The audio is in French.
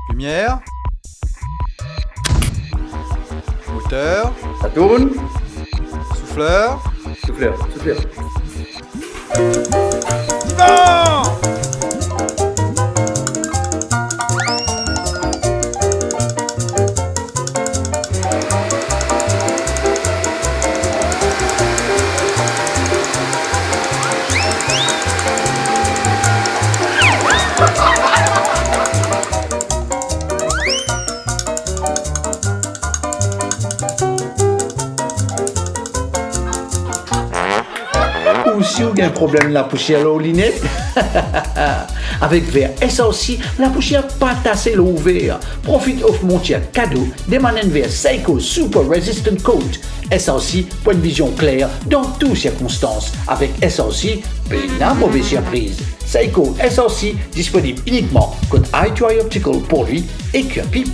Lumière. Moteur. Ça tourne. Souffleur. Souffleur. Yvan! Ou si vous avez un problème la poussière au linet, avec verre SAOC, la poussière pas tassée l'ouvert. Profite of mon tir cadeau des manettes verre Seiko Super Resistant Coat. SAOC pour une vision claire dans toutes circonstances. Avec SAOC, pas de mauvaise surprise. Seiko SAOC disponible uniquement code i2i Optical pour lui et Pipe.